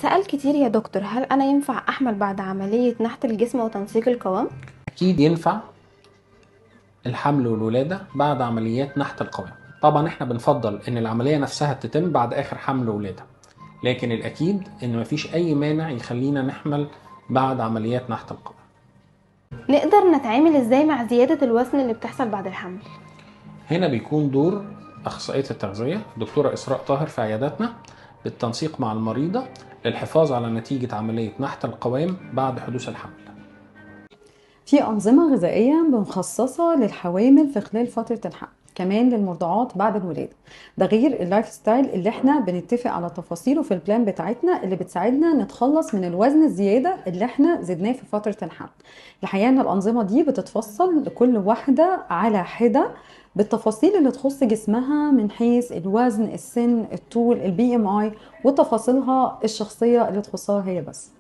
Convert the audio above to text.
بتسأل كتير يا دكتور، هل أنا ينفع أحمل بعد عملية نحت الجسم وتنسيق القوام؟ أكيد ينفع الحمل والولادة بعد عمليات نحت القوام. طبعا احنا بنفضل ان العملية نفسها تتم بعد اخر حمل وولادة، لكن الاكيد ان مفيش اي مانع يخلينا نحمل بعد عمليات نحت القوام. نقدر نتعامل إزاي مع زيادة الوزن اللي بتحصل بعد الحمل؟ هنا بيكون دور اخصائية التغذية دكتورة اسراء طاهر في عياداتنا بالتنسيق مع المريضة للحفاظ على نتيجة عملية نحت القوام بعد حدوث الحمل. في أنظمة غذائية مخصصة للحوامل في خلال فترة الحمل، كمان للمرضعات بعد الولادة. ده غير اللايف ستايل اللي احنا بنتفق على تفاصيله في البلان بتاعتنا اللي بتساعدنا نتخلص من الوزن الزيادة اللي احنا زدناه في فترة الحمل. الحقيقة ان الأنظمة دي بتتفصل لكل واحدة على حدة بالتفاصيل اللي تخص جسمها من حيث الوزن، السن، الطول، البي ام اي، وتفاصيلها الشخصية اللي تخصها هي بس.